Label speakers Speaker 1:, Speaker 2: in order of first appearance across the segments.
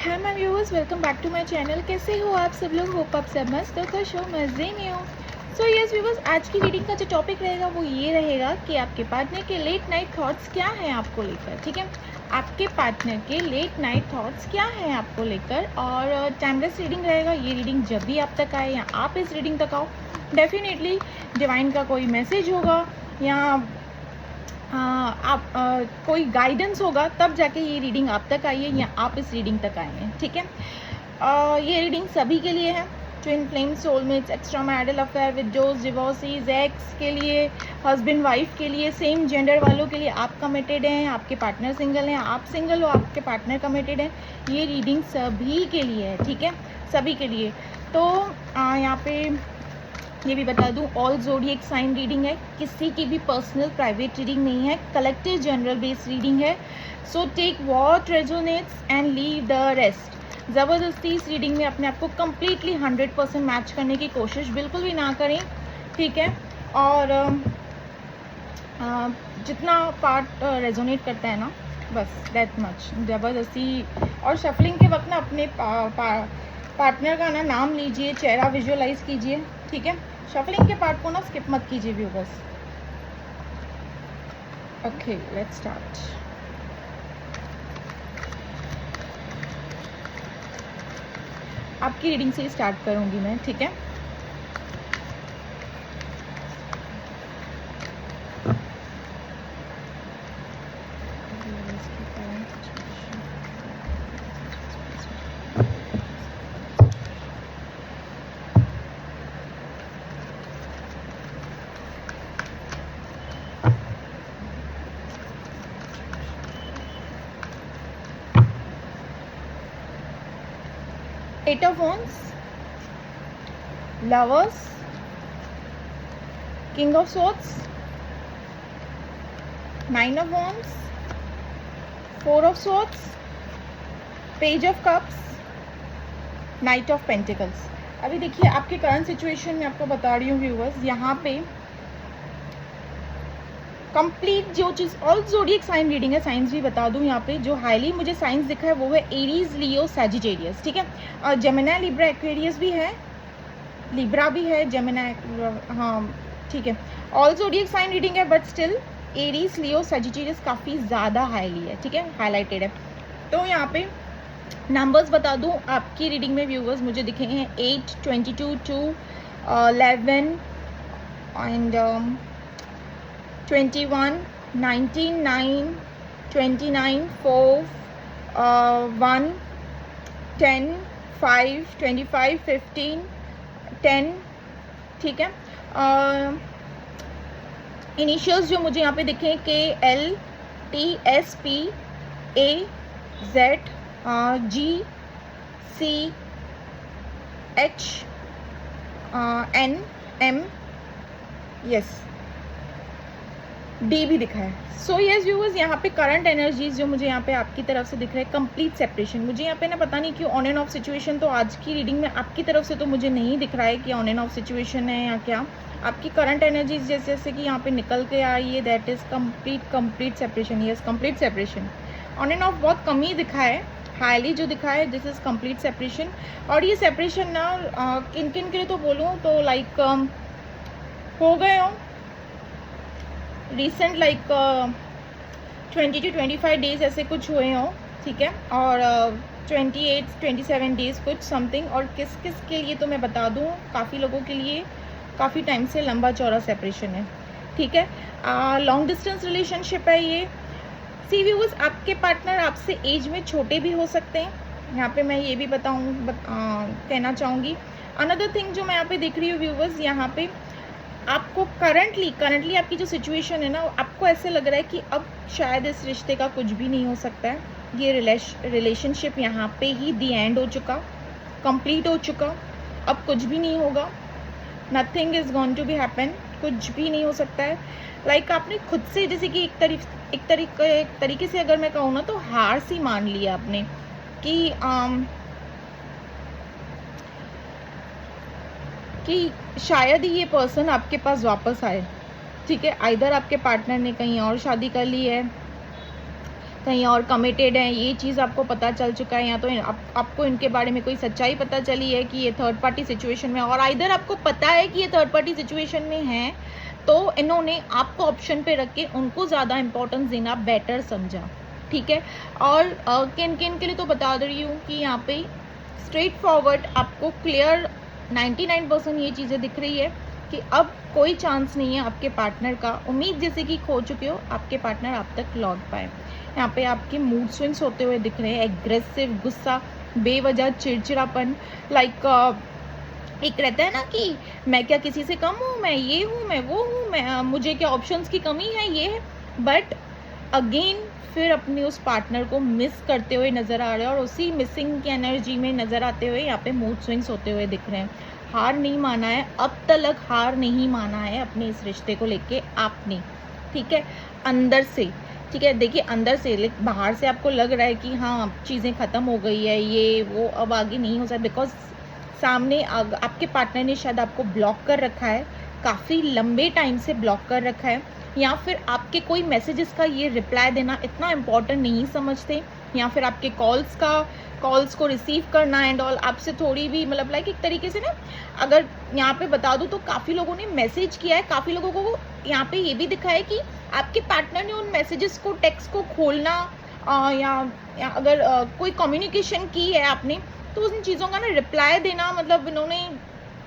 Speaker 1: Hi my viewers, welcome back to my channel. कैसे हो आप सब लोग? होप आप सब मस्त हो, खुश हो, मज़े में हो। सो यस व्यूअर्स, आज की रीडिंग का जो टॉपिक रहेगा वो ये रहेगा कि आपके पार्टनर के लेट नाइट थॉट्स क्या हैं आपको लेकर। ठीक है, आपके पार्टनर के लेट नाइट थॉट्स क्या हैं आपको लेकर। और टाइमलेस रीडिंग रहेगा। ये रीडिंग जब भी आप तक आए या आप इस रीडिंग तक आओ, डेफिनेटली डिवाइन का कोई मैसेज होगा या कोई गाइडेंस होगा, तब जाके ये रीडिंग आप तक आई है या आप इस रीडिंग तक आए हैं। ठीक है, ये रीडिंग सभी के लिए है। Twin flame, soulmates, extra marital affair, widows, divorcees, ex के लिए, हस्बैंड वाइफ के लिए, सेम जेंडर वालों के लिए। आप कमिटेड हैं, आपके पार्टनर सिंगल हैं, आप सिंगल हो, आपके पार्टनर कमिटेड हैं। ये रीडिंग सभी के लिए है। ठीक है, सभी के लिए। तो यहाँ पे ये भी बता दूं, ऑल ज़ोडिएक साइन रीडिंग है, किसी की भी पर्सनल प्राइवेट रीडिंग नहीं है, कलेक्टिव जनरल बेस्ड रीडिंग है। So take what resonates and leave the rest. ज़बरदस्ती इस रीडिंग में अपने आप को कम्प्लीटली 100% मैच करने की कोशिश बिल्कुल भी ना करें। ठीक है, और जितना पार्ट रेजोनेट करता है ना, बस दैट मच। ज़बरदस्ती और शफलिंग के वक्त ना अपने पार्टनर का ना नाम लीजिए, चेहरा विजुअलाइज कीजिए। ठीक है, शफलिंग के पार्ट को ना स्किप मत कीजिए व्यूअर्स। Okay, let's start. आपकी रीडिंग से स्टार्ट करूंगी मैं। ठीक है, eight of wands, lovers, king of swords, nine of wands, four of swords, page of cups, knight of pentacles। अभी देखिए, आपके करंट सिचुएशन में आपको बता रही हूँ व्यूअर्स, यहाँ पे कंप्लीट जो चीज़ ऑल ज़ोडिएक साइन रीडिंग है। साइंस भी बता दूं, यहाँ पे जो हाईली मुझे साइंस दिखा है वो है एरीज, लियो, सैजिटेरियस। ठीक है, और जेमिनी, लिब्रा, एक्वेरियस भी है, लिब्रा भी है, जेमिनी, हाँ ठीक है। ऑल ज़ोडिएक साइन रीडिंग है, but still Aries, Leo, Sagittarius काफ़ी ज़्यादा हाईली है। ठीक है, हाईलाइटेड है। तो यहाँ पे नंबर्स बता दूं आपकी रीडिंग में व्यूअर्स, मुझे दिखे हैं 8, 22, 2, 11 एंड 21, 19, 9, 29, 4, 1, 10, 5, 25, 15, 10। ठीक है, इनिशियल्स जो मुझे यहाँ पे दिखे हैं KL, TSP, AZ, GC, H, NM, yes, D भी दिखा है। सो यस व्यूअर्स, यहाँ पे करंट एनर्जीज जो मुझे यहाँ पे आपकी तरफ से दिख रहा है, कंप्लीट सेपरेशन। मुझे यहाँ पे ना पता नहीं क्यों ऑन एंड ऑफ सिचुएशन, तो आज की रीडिंग में आपकी तरफ से तो मुझे नहीं दिख रहा है कि ऑन एंड ऑफ सिचुएशन है या क्या। आपकी करंट एनर्जीज जैसे कि यहाँ पे निकल के आई है, that is complete separation. Yes, complete separation. On end of बहुत कम ही दिखा है, हाईली जो दिखा है दिस इज कंप्लीट सेपरेशन। और ये सेपरेशन ना किन किन के लिए तो बोलूँ तो लाइक हो गए हो रिसेंट, लाइक 20 to 25 डेज ऐसे कुछ हुए हों। ठीक है, और 28, 27 डेज कुछ समथिंग। और किस किस के लिए तो मैं बता दूं, काफ़ी लोगों के लिए काफ़ी टाइम से लंबा चौड़ा सेपरेशन है। ठीक है, लॉन्ग डिस्टेंस रिलेशनशिप है ये। सी व्यूअर्स, आपके पार्टनर आपसे एज में छोटे भी हो सकते हैं। यहाँ पे मैं ये भी कहना चाहूँगी। अनदर थिंग जो मैं यहाँ पे देख रही हूँ व्यूअर्स, यहाँ पे आपको करंटली आपकी जो सिचुएशन है ना, आपको ऐसे लग रहा है कि अब शायद इस रिश्ते का कुछ भी नहीं हो सकता है। ये रिलेशनशिप यहाँ पे ही दी एंड हो चुका, कंप्लीट हो चुका, अब कुछ भी नहीं होगा। Nothing is going to be happen, कुछ भी नहीं हो सकता है। लाइक आपने खुद से, जैसे कि एक तरीके से अगर मैं कहूँ ना, तो हार सी मान लिया आपने कि शायद ही ये पर्सन आपके पास वापस आए। ठीक है, आइदर आपके पार्टनर ने कहीं और शादी कर ली है कहीं और कमिटेड हैं, ये चीज़ आपको पता चल चुका है, या तो आपको इनके बारे में कोई सच्चाई पता चली है कि ये थर्ड पार्टी सिचुएशन में, और आइदर आपको पता है कि ये थर्ड पार्टी सिचुएशन में है, तो इन्होंने आपको ऑप्शन पे रख के उनको ज़्यादा इंपॉर्टेंस देना बेटर समझा, ठीक है। और किन किन के लिए तो बता रही हूँ कि यहाँ पे स्ट्रेट फॉरवर्ड आपको क्लियर 99% ये चीज़ें दिख रही है कि अब कोई चांस नहीं है आपके पार्टनर का, उम्मीद जैसे कि खो चुके हो, आपके पार्टनर आप तक लौट पाए। यहाँ पे आपके मूड स्विंग्स होते हुए दिख रहे हैं, एग्रेसिव, गुस्सा, बेवजह चिड़चिड़ापन, लाइक एक रहता है ना कि मैं क्या किसी से कम हूँ, मैं ये हूँ, मैं वो हूँ, मैं मुझे क्या ऑप्शंस की कमी है, ये है। बट अगेन फिर अपने उस पार्टनर को मिस करते हुए नज़र आ रहे हैं, और उसी मिसिंग की एनर्जी में नज़र आते हुए यहाँ पे मूड स्विंग्स होते हुए दिख रहे हैं। हार नहीं माना है, अब तक हार नहीं माना है अपने इस रिश्ते को लेके आपने, ठीक है, अंदर से, ठीक है। देखिए अंदर से, बाहर से आपको लग रहा है कि हाँ चीज़ें ख़त्म हो गई है, ये वो अब आगे नहीं हो सकता, बिकॉज सामने आपके पार्टनर ने शायद आपको ब्लॉक कर रखा है, काफ़ी लंबे टाइम से ब्लॉक कर रखा है, या फिर आपके कोई मैसेजेस का ये रिप्लाई देना इतना इम्पोर्टेंट नहीं समझते, या फिर आपके कॉल्स को रिसीव करना एंड ऑल आपसे थोड़ी भी मतलब लाइक एक तरीके से ना, अगर यहाँ पे बता दूँ तो काफ़ी लोगों ने मैसेज किया है, काफ़ी लोगों को यहाँ पे ये भी दिखा है कि आपके पार्टनर ने उन मैसेजेस को, टेक्स्ट को खोलना या अगर कोई कम्युनिकेशन की है आपने, तो उन चीज़ों का ना रिप्लाई देना, मतलब इन्होंने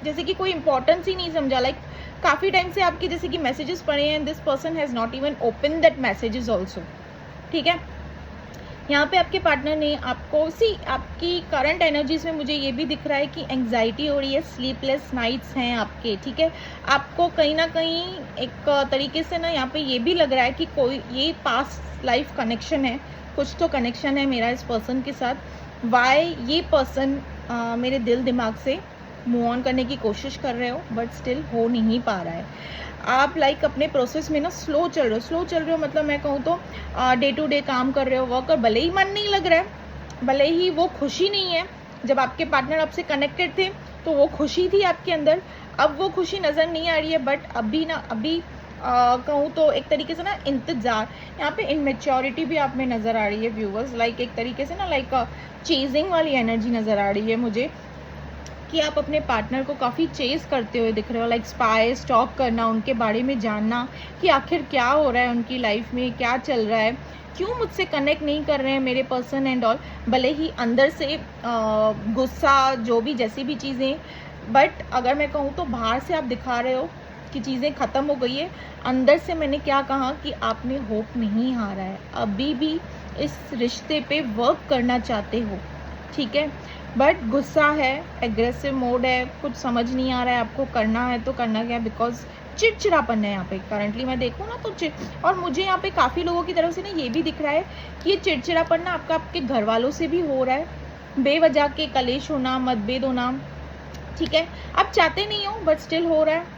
Speaker 1: जैसे कि कोई इंपॉर्टेंस ही नहीं समझा। लाइक काफ़ी टाइम से आपके जैसे कि मैसेजेस पढ़े हैं, this person has not even open that messages also, ठीक है। यहाँ पे आपके पार्टनर ने आपको आपकी करंट एनर्जीज में मुझे ये भी दिख रहा है कि एंग्जाइटी हो रही है, स्लीपलेस नाइट्स हैं आपके, ठीक है। आपको कहीं ना कहीं एक तरीके से ना यहाँ पे ये भी लग रहा है कि कोई ये पास्ट लाइफ कनेक्शन है, कुछ तो कनेक्शन है मेरा इस पर्सन के साथ। वाई ये पर्सन मेरे दिल दिमाग से मूव ऑन करने की कोशिश कर रहे हो, बट स्टिल हो नहीं पा रहा है। आप लाइक अपने प्रोसेस में ना स्लो चल रहे हो, मतलब मैं कहूँ तो डे टू डे काम कर रहे हो, वर्क, और भले ही मन नहीं लग रहा है, भले ही वो खुशी नहीं है। जब आपके पार्टनर आपसे कनेक्टेड थे तो वो खुशी थी आपके अंदर, अब वो खुशी नज़र नहीं आ रही है। बट अभी कहूँ तो एक तरीके से ना इंतज़ार, यहाँ पे इनमेच्योरिटी भी आप में नज़र आ रही है व्यूवर्स, लाइक एक तरीके से ना लाइक चेजिंग वाली एनर्जी नज़र आ रही है मुझे, कि आप अपने पार्टनर को काफ़ी चेस करते हुए दिख रहे हो, लाइक स्पाई, स्टॉक करना, उनके बारे में जानना कि आखिर क्या हो रहा है उनकी लाइफ में, क्या चल रहा है, क्यों मुझसे कनेक्ट नहीं कर रहे हैं मेरे पर्सन एंड ऑल। भले ही अंदर से गुस्सा, जो भी जैसी भी चीज़ें, बट अगर मैं कहूँ तो बाहर से आप दिखा रहे हो कि चीज़ें ख़त्म हो गई है, अंदर से मैंने क्या कहा कि आपने होप नहीं हारा है, अभी भी इस रिश्ते पे वर्क करना चाहते हो, ठीक है। बट गुस्सा है, एग्रेसिव मोड है, कुछ समझ नहीं आ रहा है आपको करना है तो करना क्या, बिकॉज चिड़चिड़ापन है यहाँ पे करंटली मैं देखूँ ना तो और मुझे यहाँ पे काफ़ी लोगों की तरफ से ना ये भी दिख रहा है कि ये चिड़चिड़ापन ना आपके घर वालों से भी हो रहा है, बेवजह के कलेश होना, मतभेद होना, ठीक है। आप चाहते नहीं हो बट स्टिल हो रहा है।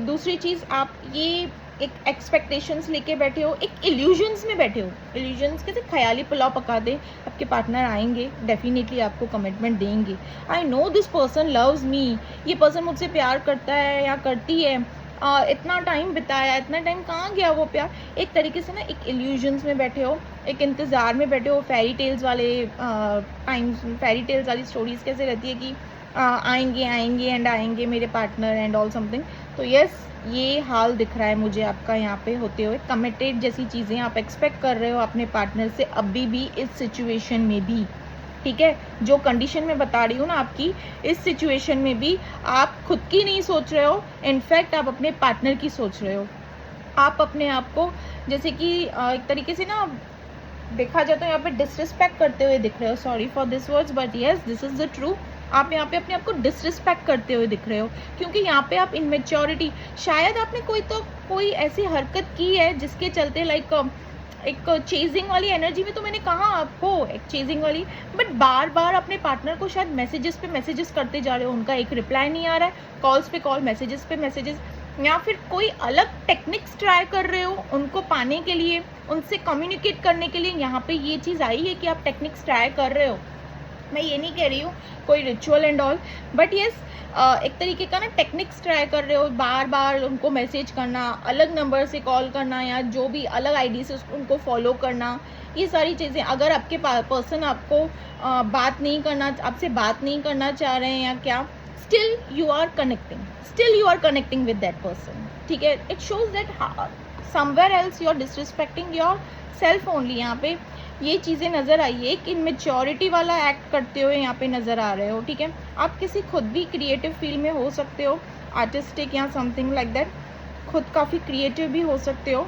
Speaker 1: दूसरी चीज़, आप ये एक एक्सपेक्टेशंस लेके बैठे हो, एक इल्यूजन्स में बैठे हो, इल्यूजन्स के ख्याली पुलाव पका दे, आपके पार्टनर आएंगे, डेफिनेटली आपको कमिटमेंट देंगे। I know this person loves me, ये पर्सन मुझसे प्यार करता है या करती है, इतना टाइम बिताया, इतना टाइम कहाँ गया वो प्यार, एक तरीके से ना एक इल्यूजन्स में बैठे हो, एक इंतज़ार में बैठे हो। फेरी टेल्स वाले फेरी टेल्स वाली स्टोरीज कैसे रहती है कि आएंगे एंड आएंगे मेरे पार्टनर एंड ऑल समथिंग, तो यस ये हाल दिख रहा है मुझे आपका यहाँ पे होते हुए। कमिटेड जैसी चीज़ें आप एक्सपेक्ट कर रहे हो अपने पार्टनर से अभी भी इस सिचुएशन में भी, ठीक है। जो कंडीशन मैं बता रही हूँ ना आपकी, इस सिचुएशन में भी आप खुद की नहीं सोच रहे हो, इनफैक्ट आप अपने पार्टनर की सोच रहे हो। आप अपने आप को जैसे कि एक तरीके से ना देखा जाए तो यहाँ पे डिसरिस्पेक्ट करते हुए दिख रहे हो, sorry for this words but yes this is the true. आप यहाँ पे अपने आप को डिसरिस्पेक्ट करते हुए दिख रहे हो, क्योंकि यहाँ पे आप इनमेच्योरिटी, शायद आपने कोई ऐसी हरकत की है जिसके चलते लाइक एक चेजिंग वाली एनर्जी में, तो मैंने कहा आपको एक चेजिंग वाली, बट बार बार अपने पार्टनर को शायद मैसेजेस पे मैसेजेस करते जा रहे हो, उनका एक रिप्लाई नहीं आ रहा है, कॉल्स पे कॉल, मैसेजेस पे मैसेजेस, या फिर कोई अलग टेक्निक्स ट्राई कर रहे हो उनको पाने के लिए, उनसे कम्युनिकेट करने के लिए। यहाँ पे ये चीज़ आई है कि आप टेक्निक्स ट्राई कर रहे हो, मैं ये नहीं कह रही हूँ कोई ritual and all, but yes एक तरीके का ना टेक्निक्स ट्राई कर रहे हो, बार बार उनको मैसेज करना, अलग नंबर से कॉल करना, या जो भी अलग आईडी से उनको फॉलो करना, ये सारी चीज़ें। अगर आपके पर्सन आपको बात नहीं करना, आपसे बात नहीं करना चाह रहे हैं या क्या, still you are connecting with that person, ठीक है। It shows that somewhere else you are disrespecting yourself only. यहाँ पे ये चीज़ें नज़र आई है कि मेच्योरिटी वाला एक्ट करते हुए यहाँ पे नज़र आ रहे हो, ठीक है। आप किसी खुद भी क्रिएटिव फील्ड में हो सकते हो, आर्टिस्टिक या समथिंग लाइक दैट, खुद काफ़ी क्रिएटिव भी हो सकते हो।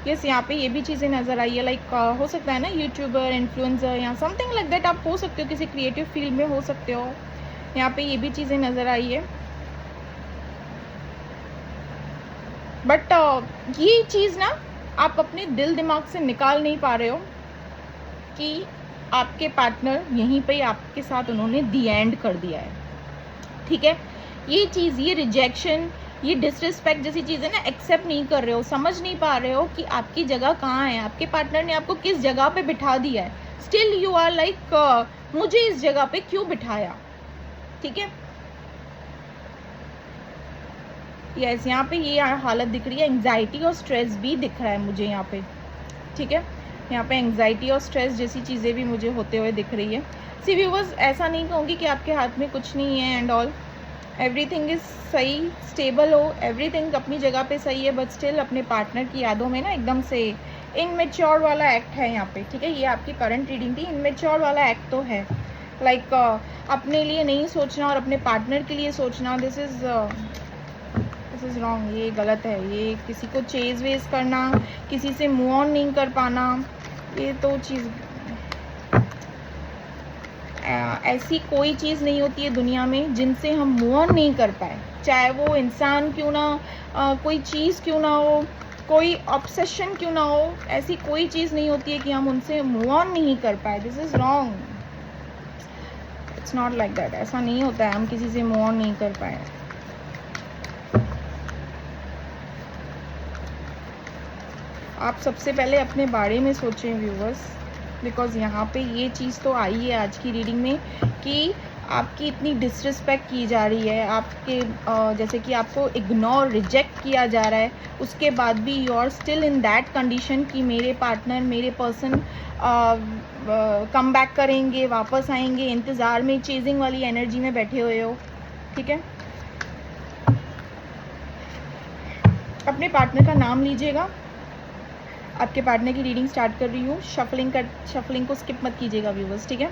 Speaker 1: यस, यहाँ पे ये भी चीज़ें नज़र आई है, लाइक हो सकता है ना यूट्यूबर, इन्फ्लुएंसर या समथिंग लाइक दैट, आप हो सकते हो, किसी क्रिएटिव फील्ड में हो सकते हो। यहाँ पे ये भी चीज़ें नज़र आई है, बट ये चीज़ ना आप अपने दिल दिमाग से निकाल नहीं पा रहे हो कि आपके पार्टनर यहीं पे आपके साथ उन्होंने दी एंड कर दिया है, ठीक है। ये चीज़, ये रिजेक्शन, ये डिसरिस्पेक्ट जैसी चीज़ें ना एक्सेप्ट नहीं कर रहे हो, समझ नहीं पा रहे हो कि आपकी जगह कहाँ है, आपके पार्टनर ने आपको किस जगह पे बिठा दिया है। स्टिल यू आर लाइक मुझे इस जगह पे क्यों बिठाया, ठीक है। यस, यहाँ पे ये हालत दिख रही है, एंग्जाइटी और स्ट्रेस भी दिख रहा है मुझे यहाँ पे, ठीक है। यहाँ पे एंग्जाइटी और स्ट्रेस जैसी चीज़ें भी मुझे होते हुए दिख रही है। सी व्यूअर्स, ऐसा नहीं कहूँगी कि आपके हाथ में कुछ नहीं है एंड ऑल, एवरीथिंग इज़ सही, स्टेबल हो, एवरीथिंग अपनी जगह पे सही है, बट स्टिल अपने पार्टनर की यादों में ना एकदम से इनमेच्योर वाला एक्ट है यहाँ पे, ठीक है। ये आपकी करंट रीडिंग थी, इनमेच्योर वाला एक्ट तो है, लाइक अपने लिए नहीं सोचना और अपने पार्टनर के लिए सोचना, दिस इज़ रॉन्ग, ये गलत है। ये किसी को चेज वेज करना, किसी से मूव ऑन नहीं कर पाना, ये तो चीज़, ऐसी कोई चीज़ नहीं होती है दुनिया में जिनसे हम मूव ऑन नहीं कर पाए, चाहे वो इंसान क्यों ना, कोई चीज़ क्यों ना हो, कोई ऑब्सेशन क्यों ना हो, ऐसी कोई चीज़ नहीं होती है कि हम उनसे मूव ऑन नहीं कर पाए। This is wrong, it's not like that, ऐसा नहीं होता है हम किसी से मूव ऑन नहीं कर पाए। आप सबसे पहले अपने बारे में सोचें व्यूवर्स, बिकॉज़ यहाँ पे ये चीज़ तो आई है आज की रीडिंग में कि आपकी इतनी डिसरिस्पेक्ट की जा रही है, आपके जैसे कि आपको इग्नोर, रिजेक्ट किया जा रहा है, उसके बाद भी you are still in that condition कि मेरे पार्टनर, मेरे पर्सन कम बैक करेंगे, वापस आएंगे, इंतज़ार में, चेजिंग वाली एनर्जी में बैठे हुए हो, ठीक है। अपने पार्टनर का नाम लीजिएगा, आपके पार्टनर की रीडिंग स्टार्ट कर रही हूँ, शफलिंग को स्किप मत कीजिएगा व्यूवर्स, ठीक है।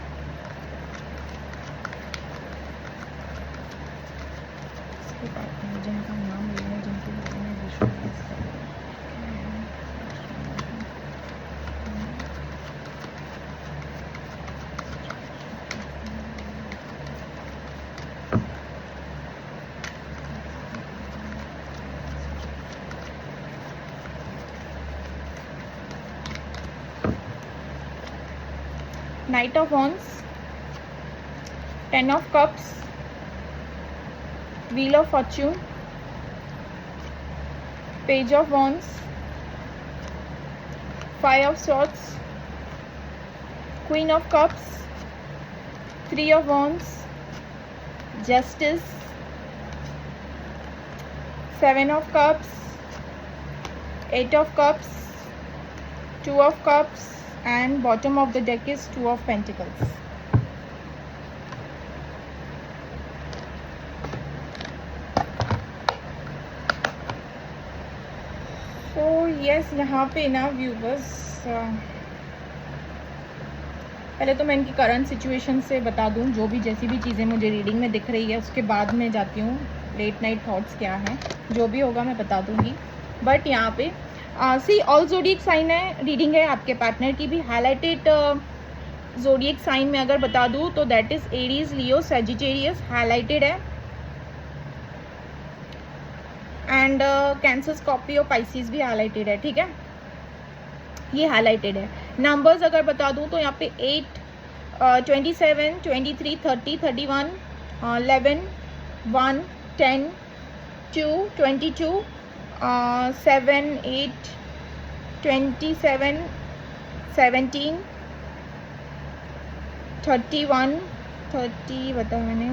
Speaker 1: जिनका नाम लेना है, जिनके बारे में विजुअलाइज करना है। Knight of Wands, Ten of Cups, Wheel of Fortune, Page of Wands, Five of Swords, Queen of Cups, Three of Wands, Justice, Seven of Cups, Eight of Cups, Two of Cups, and bottom of the deck is Two of Pentacles. तो yes, यहाँ पे ना viewers, पहले तो मैं इनकी current situation से बता दूँ, जो भी जैसी भी चीज़ें मुझे रीडिंग में दिख रही है, उसके बाद में जाती हूँ लेट नाइट थॉट्स क्या हैं, जो भी होगा मैं बता दूँगी। बट यहाँ पे सी ऑल ज़ोडिएक साइन है, रीडिंग है आपके पार्टनर की भी। हाईलाइटेड ज़ोडिएक साइन में अगर बता दूँ तो that is Aries, Leo, Sagittarius, highlighted है। एंड कैंसर, स्कॉर्पियो, पाइसिस भी हाईलाइटेड है, ठीक है। ये हाईलाइटेड है। नंबर्स अगर बता दूँ तो यहाँ पे 8, 27, 23, 30, 31, 11, 1, 10, 2, 22, 7, 8, 27, 17, 31 30 बताया मैंने,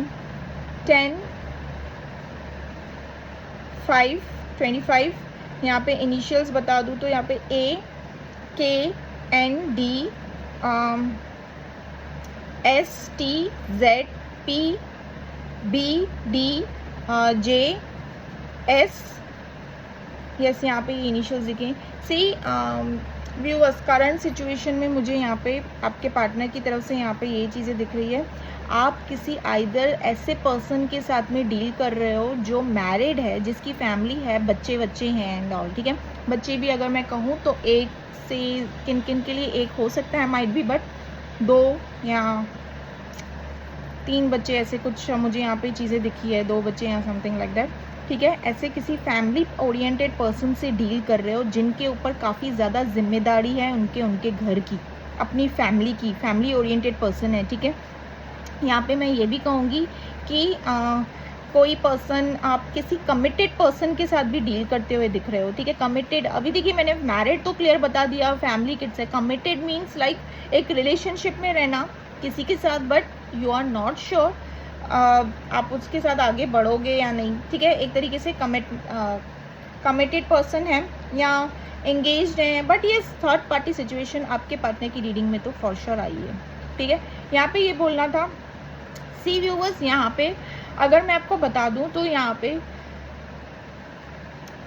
Speaker 1: 10 5 25। यहाँ पे इनिशियल्स बता दूँ तो यहाँ पे AKND STZPBDJS। यस, यहाँ पे इनिशियल्स दिखे। सी व्यूअर्स, करंट सिचुएशन में मुझे यहाँ पे आपके पार्टनर की तरफ से यहाँ पे ये चीज़ें दिख रही है। आप किसी आइदर ऐसे पर्सन के साथ में डील कर रहे हो जो मैरिड है, जिसकी फैमिली है, बच्चे हैं एंड ऑल, ठीक है। बच्चे भी अगर मैं कहूँ तो एक से किन किन के लिए एक हो सकता है, माइट बी, बट 2 या 3 बच्चे, ऐसे कुछ मुझे यहाँ पे चीज़ें दिखी है, 2 बच्चे या समथिंग लाइक दैट, ठीक है। ऐसे किसी फैमिली ओरिएंटेड पर्सन से डील कर रहे हो जिनके ऊपर काफ़ी ज़्यादा जिम्मेदारी है उनके घर की, अपनी फैमिली की, फैमिली ओरिएंटेड पर्सन है, ठीक है। यहाँ पे मैं ये भी कहूँगी कि कोई पर्सन, आप किसी कमिटेड पर्सन के साथ भी डील करते हुए दिख रहे हो, ठीक है। कमिटेड, अभी देखिए मैंने मैरिड तो क्लियर बता दिया, फैमिली किड्स है। कमिटेड मीन्स लाइक एक रिलेशनशिप में रहना किसी के साथ, but you are not sure आप उसके साथ आगे बढ़ोगे या नहीं, ठीक है। एक तरीके से कमिटेड पर्सन है या एंगेज्ड है, बट ये थर्ड पार्टी सिचुएशन आपके पार्टनर की रीडिंग में तो फॉर श्योर आई है, ठीक है। यहाँ पे ये बोलना था। सी व्यूअर्स, यहाँ पे अगर मैं आपको बता दूं तो यहाँ पे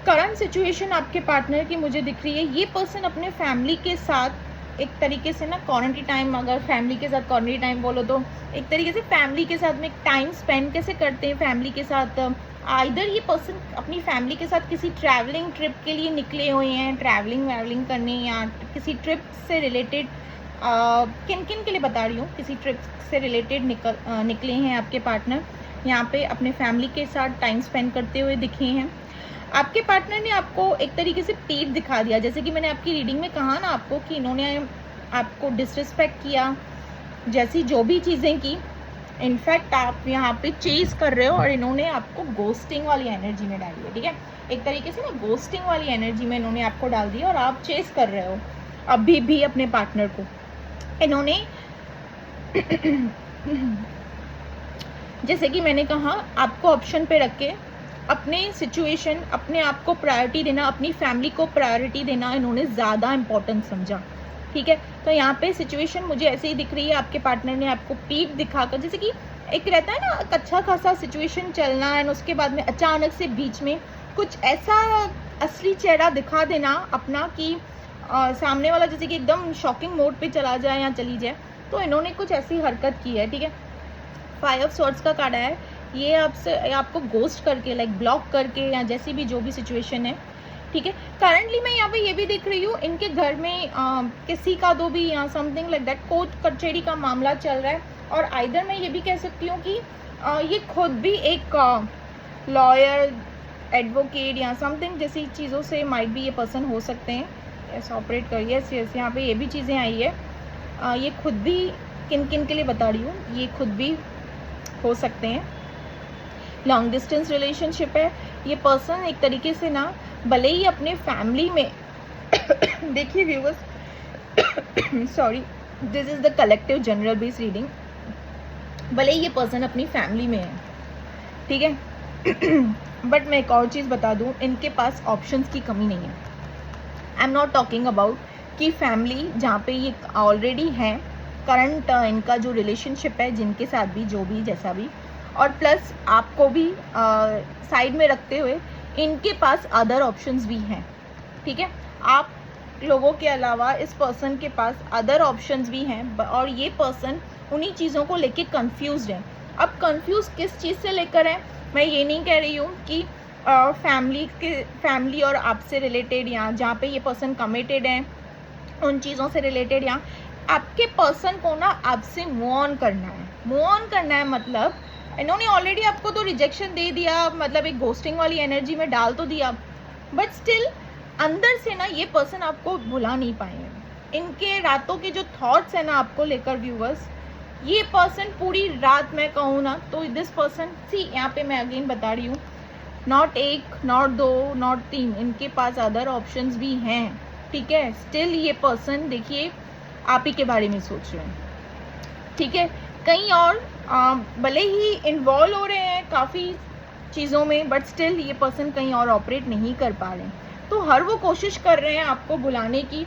Speaker 1: करंट सिचुएशन आपके पार्टनर की मुझे दिख रही है। ये पर्सन अपने फैमिली के साथ एक तरीके से ना क्वालिटी टाइम, अगर फैमिली के साथ क्वालिटी टाइम बोलो तो एक तरीके से फैमिली के साथ में टाइम स्पेंड कैसे करते हैं फैमिली के साथ। आइदर ये पर्सन अपनी फैमिली के साथ किसी ट्रैवलिंग ट्रिप के लिए निकले हुए हैं, ट्रैवलिंग करने, या किसी ट्रिप से रिलेटेड, किन किन के लिए बता रही हूँ, किसी ट्रिप से रिलेटेड निकले हैं आपके पार्टनर। यहाँ पे अपने फैमिली के साथ टाइम स्पेंड करते हुए दिखे हैं। आपके पार्टनर ने आपको एक तरीके से पीठ दिखा दिया, जैसे कि मैंने आपकी रीडिंग में कहा ना आपको कि इन्होंने आपको डिसरिस्पेक्ट किया, जैसी जो भी चीज़ें की। इनफैक्ट आप यहाँ पे चेज कर रहे हो और इन्होंने आपको गोस्टिंग वाली एनर्जी में डाली है, ठीक है। एक तरीके से ना गोस्टिंग वाली एनर्जी में इन्होंने आपको डाल दिया और आप चेज कर रहे हो अभी भी अपने पार्टनर को। इन्होंने जैसे कि मैंने कहा, आपको ऑप्शन पे रख के अपने सिचुएशन, अपने आप को प्रायोरिटी देना, अपनी फैमिली को प्रायोरिटी देना इन्होंने ज़्यादा इम्पोर्टेंट समझा, ठीक है। तो यहाँ पे सिचुएशन मुझे ऐसे ही दिख रही है, आपके पार्टनर ने आपको पीठ दिखाकर, जैसे कि एक रहता है ना अच्छा खासा सिचुएशन चलना एंड उसके बाद में अचानक से बीच में कुछ ऐसा असली चेहरा दिखा देना अपना कि सामने वाला जैसे कि एकदम शॉकिंग मोड पे चला जाए या चली जाए। तो इन्होंने कुछ ऐसी हरकत की है, ठीक है। 5 ऑफ स्वॉर्ड्स का कार्ड है, ये आपको गोस्ट करके, लाइक ब्लॉक करके, या जैसी भी जो भी सिचुएशन है, ठीक है। करंटली मैं यहाँ पे ये भी देख रही हूँ, इनके घर में किसी का दो भी या समथिंग लाइक दैट कोर्ट कचहरी का मामला चल रहा है। और आइदर मैं ये भी कह सकती हूँ कि ये खुद भी एक लॉयर, एडवोकेट या समथिंग जैसी चीज़ों से माइट भी ये पर्सन हो सकते हैं, ऐसा ऑपरेट कर। यस, यहाँ पे ये भी चीज़ें आई है। ये खुद भी, किन किन के लिए बता रही हूँ, ये खुद भी हो सकते हैं। लॉन्ग डिस्टेंस रिलेशनशिप है। ये पर्सन एक तरीके से ना, भले ही अपने फैमिली में देखिए viewers, sorry, this is the collective general base reading. भले ही ये पर्सन अपनी फैमिली में है, ठीक है, बट मैं एक और चीज़ बता दूं, इनके पास ऑप्शंस की कमी नहीं है। I am not talking about कि फैमिली जहाँ पे ये ऑलरेडी है, करंट इनका जो रिलेशनशिप है, जिनके साथ भी जो भी जैसा भी, और प्लस आपको भी साइड में रखते हुए इनके पास अदर ऑप्शंस भी हैं, ठीक है। आप लोगों के अलावा इस पर्सन के पास अदर ऑप्शंस भी हैं, और ये पर्सन उन्हीं चीज़ों को लेके कंफ्यूज्ड है। अब कंफ्यूज किस चीज़ से लेकर है, मैं ये नहीं कह रही हूँ कि फैमिली और आपसे रिलेटेड, या जहाँ पे ये पर्सन कमिटेड है उन चीज़ों से रिलेटेड, या आपके पर्सन को ना आपसे मूव ऑन करना है। मूव ऑन करना है मतलब इन्होंने ऑलरेडी आपको तो रिजेक्शन दे दिया, मतलब एक घोस्टिंग वाली एनर्जी में डाल तो दिया, बट स्टिल अंदर से ना ये पर्सन आपको भुला नहीं पाए हैं। इनके रातों के जो थॉट्स है ना आपको लेकर व्यूअर्स, ये पर्सन पूरी रात मैं कहूँ ना तो दिस पर्सन, सी यहाँ पे मैं अगेन बता रही हूँ, नॉट 1, नॉट 2, नॉट 3, इनके पास अदर ऑप्शंस भी हैं, ठीक है। स्टिल ये पर्सन देखिए आप ही के बारे में सोच रहे हैं, ठीक है। कहीं और भले ही इन्वॉल्व हो रहे हैं काफ़ी चीज़ों में, बट स्टिल ये पर्सन कहीं और ऑपरेट नहीं कर पा रहे हैं। तो हर वो कोशिश कर रहे हैं आपको बुलाने की,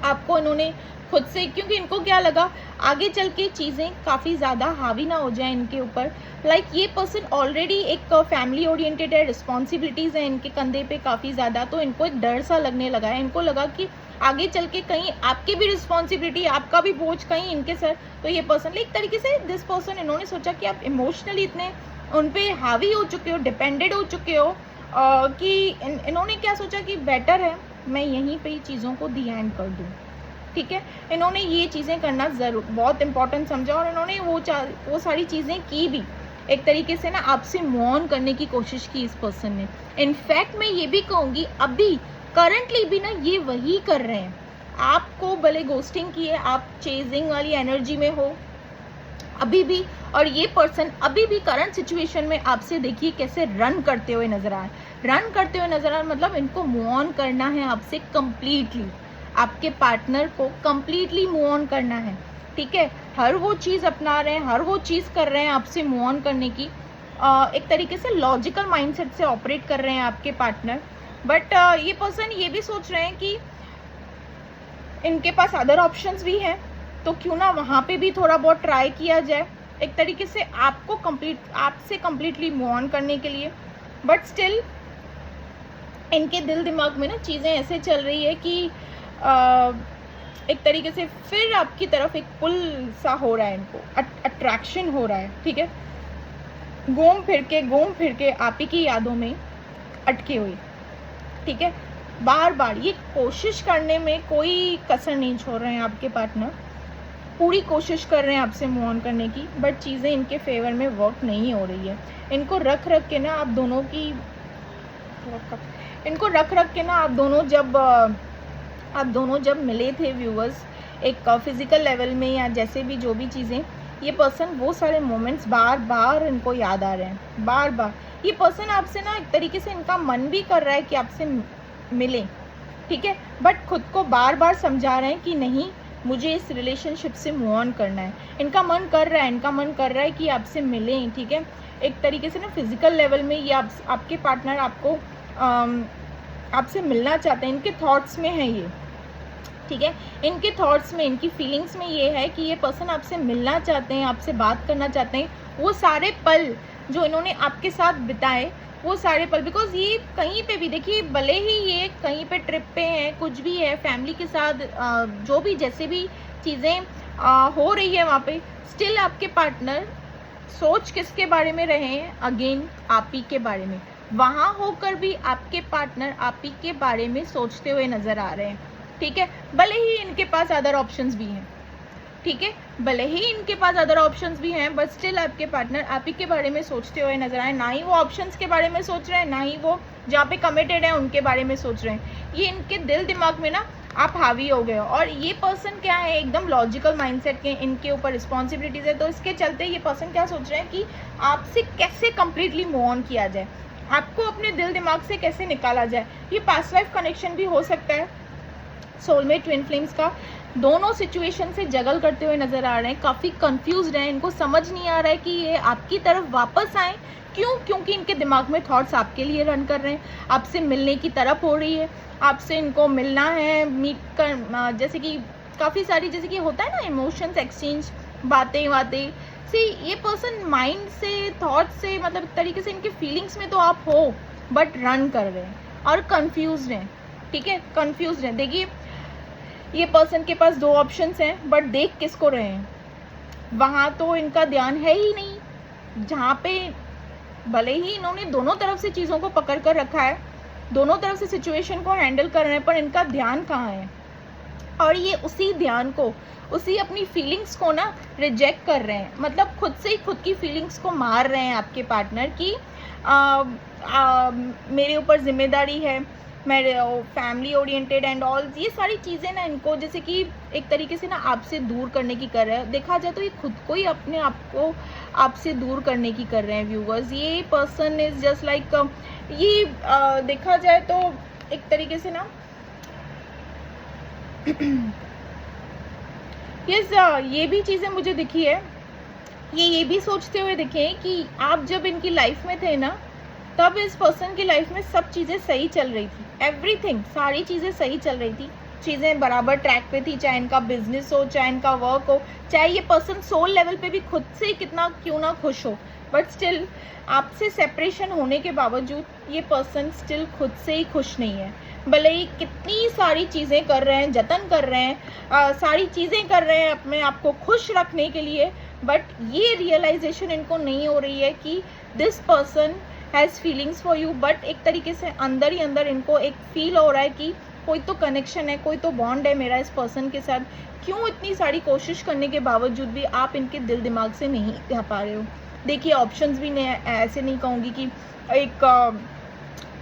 Speaker 1: आपको इन्होंने खुद से, क्योंकि इनको क्या लगा आगे चल के चीज़ें काफ़ी ज़्यादा हावी ना हो जाए इनके ऊपर। लाइक ये पर्सन ऑलरेडी एक फैमिली ओरिएंटेड है, रिस्पॉन्सिबिलिटीज़ हैं इनके कंधे पे काफ़ी ज़्यादा, तो इनको एक डर सा लगने लगा है। इनको लगा कि आगे चल के कहीं आपकी भी रिस्पॉन्सिबिलिटी, आपका भी बोझ कहीं इनके सर। तो ये पर्सन एक तरीके से दिस पर्सन, इन्होंने सोचा कि आप इमोशनली इतने उन पे हावी हो चुके हो, डिपेंडेड हो चुके हो कि इन्होंने क्या सोचा कि बेटर है मैं यहीं पे ही चीज़ों को दी एंड कर दूँ। ठीक है, इन्होंने ये चीज़ें करना ज़रूर बहुत इंपॉर्टेंट समझा और इन्होंने वो सारी चीज़ें की भी। एक तरीके से ना आपसे मूव ऑन करने की कोशिश की इस पर्सन ने। इनफैक्ट मैं ये भी कहूँगी अभी करंटली भी ना ये वही कर रहे हैं। आपको भले घोस्टिंग की है, आप चेजिंग वाली एनर्जी में हो अभी भी, और ये पर्सन अभी भी करंट सिचुएशन में आपसे देखिए कैसे रन करते हुए नजर आ रहे हैं। मतलब इनको मूव ऑन करना है आपसे कंप्लीटली, आपके पार्टनर को कंप्लीटली मूव ऑन करना है। ठीक है, हर वो चीज़ अपना रहे हैं, हर वो चीज़ कर रहे हैं आपसे मूव ऑन करने की। एक तरीके से लॉजिकल माइंडसेट से ऑपरेट कर रहे हैं आपके पार्टनर। बट ये पर्सन ये भी सोच रहे हैं कि इनके पास अदर ऑप्शंस भी हैं, तो क्यों ना वहाँ पे भी थोड़ा बहुत ट्राई किया जाए, एक तरीके से आपसे कंप्लीटली मूव ऑन करने के लिए। बट स्टिल इनके दिल दिमाग में ना चीज़ें ऐसे चल रही है कि एक तरीके से फिर आपकी तरफ एक पुल सा हो रहा है, इनको अट्रैक्शन हो रहा है। ठीक है, घूम फिर के आप ही की यादों में अटके हुए। ठीक है, बार बार ये कोशिश करने में कोई कसर नहीं छोड़ रहे हैं आपके पार्टनर, पूरी कोशिश कर रहे हैं आपसे मूव ऑन करने की, बट चीज़ें इनके फेवर में वर्क नहीं हो रही है। इनको रख के ना आप दोनों जब मिले थे व्यूअर्स, एक फिजिकल लेवल में या जैसे भी जो भी चीज़ें, ये पर्सन वो सारे मोमेंट्स बार बार इनको याद आ रहे हैं, बार बार। ये पर्सन आपसे ना एक तरीके से इनका मन भी कर रहा है कि आपसे मिले, ठीक है, बट खुद को बार बार समझा रहे हैं कि नहीं, मुझे इस रिलेशनशिप से मूव ऑन करना है। इनका मन कर रहा है कि आपसे मिलें। ठीक है, एक तरीके से ना फिजिकल लेवल में ये आपके पार्टनर आपको आपसे मिलना चाहते हैं, इनके थॉट्स में है ये। ठीक है, इनके थॉट्स में, इनकी फीलिंग्स में ये है कि ये पर्सन आपसे मिलना चाहते हैं, आपसे बात करना चाहते हैं। वो सारे पल जो इन्होंने आपके साथ बिताए, वो सारे पल, बिकॉज ये कहीं पे भी देखिए, भले ही ये कहीं पे ट्रिप पे हैं, कुछ भी है, फैमिली के साथ जो भी जैसे भी चीज़ें हो रही है वहाँ पे, स्टिल आपके पार्टनर सोच किसके बारे में रहे हैं, अगेन आप ही के बारे में। वहाँ होकर भी आपके पार्टनर आप ही के बारे में सोचते हुए नज़र आ रहे हैं। ठीक है, भले ही इनके पास अदर ऑप्शंस भी हैं, ठीक है, भले ही इनके पास अदर ऑप्शंस भी हैं, बट स्टिल आपके पार्टनर आप ही के बारे में सोचते हुए नजर आए। ना ही वो ऑप्शंस के बारे में सोच रहे हैं, ना ही वो जहाँ पे कमिटेड है उनके बारे में सोच रहे हैं। ये इनके दिल दिमाग में ना आप हावी हो गए हो। और ये पर्सन क्या है, एकदम लॉजिकल माइंडसेट के, इनके ऊपर रिस्पॉन्सिबिलिटीज है, तो इसके चलते ये पर्सन क्या सोच रहे हैं कि आपसे कैसे कंप्लीटली मूव ऑन किया जाए, आपको अपने दिल दिमाग से कैसे निकाला जाए। ये पास्ट लाइफ कनेक्शन भी हो सकता है, सोलमेट ट्विन फ्लेम्स का। दोनों सिचुएशन से जगल करते हुए नजर आ रहे हैं, काफ़ी कंफ्यूज्ड हैं, इनको समझ नहीं आ रहा है कि ये आपकी तरफ वापस आए। क्यों? क्योंकि इनके दिमाग में थॉट्स आपके लिए रन कर रहे हैं, आपसे मिलने की तरफ हो रही है, आपसे इनको मिलना है, मीट कर, जैसे कि काफ़ी सारी, जैसे कि होता है ना इमोशंस एक्सचेंज, बातें से ये पर्सन माइंड से, थॉट से, मतलब एक तरीके से इनके फीलिंग्स में तो आप हो, बट रन कर रहे हैं और कंफ्यूज्ड हैं। ठीक है, कंफ्यूज्ड हैं। देखिए, ये पर्सन के पास दो ऑप्शंस हैं, बट देख किसको रहे हैं, वहाँ तो इनका ध्यान है ही नहीं, जहाँ पे भले ही इन्होंने दोनों तरफ से चीज़ों को पकड़ कर रखा है, दोनों तरफ से सिचुएशन को हैंडल कर रहे हैं, पर इनका ध्यान कहाँ है। और ये उसी ध्यान को, उसी अपनी फीलिंग्स को ना रिजेक्ट कर रहे हैं, मतलब खुद से ही खुद की फीलिंग्स को मार रहे हैं आपके पार्टनर की। मेरे ऊपर जिम्मेदारी है, मेरे फैमिली ओरिएंटेड एंड ऑल, ये सारी चीज़ें ना इनको जैसे कि एक तरीके से ना आपसे दूर करने की कर रहे हैं। देखा जाए तो ये खुद को ही अपने आप को आपसे दूर करने की कर रहे हैं व्यूअर्स। ये पर्सन इज जस्ट लाइक, ये देखा जाए तो एक तरीके से ना यस, ये भी चीज़ें मुझे दिखी है, ये भी सोचते हुए दिखे कि आप जब इनकी लाइफ में थे ना, तब इस पर्सन की लाइफ में सब चीज़ें सही चल रही थी, एवरीथिंग, सारी चीज़ें सही चल रही थी, चीज़ें बराबर ट्रैक पे थी, चाहे इनका बिजनेस हो, चाहे इनका वर्क हो, चाहे ये पर्सन सोल लेवल पे भी खुद से कितना क्यों ना खुश हो, बट स्टिल आपसे सेपरेशन होने के बावजूद ये पर्सन स्टिल खुद से ही खुश नहीं है। भले ही कितनी सारी चीज़ें कर रहे हैं, जतन कर रहे हैं, सारी चीज़ें कर रहे हैं अपने आप को खुश रखने के लिए, बट ये रियलाइजेशन इनको नहीं हो रही है कि this person has feelings for you. But एक तरीके से अंदर ही अंदर इनको एक फील हो रहा है कि कोई तो कनेक्शन है, कोई तो बॉन्ड है मेरा इस पर्सन के साथ। क्यों इतनी सारी कोशिश करने के बावजूद भी आप इनके दिल दिमाग से नहीं जा पा रहे हो। देखिए, ऑप्शंस भी नहीं, ऐसे नहीं कहूँगी कि एक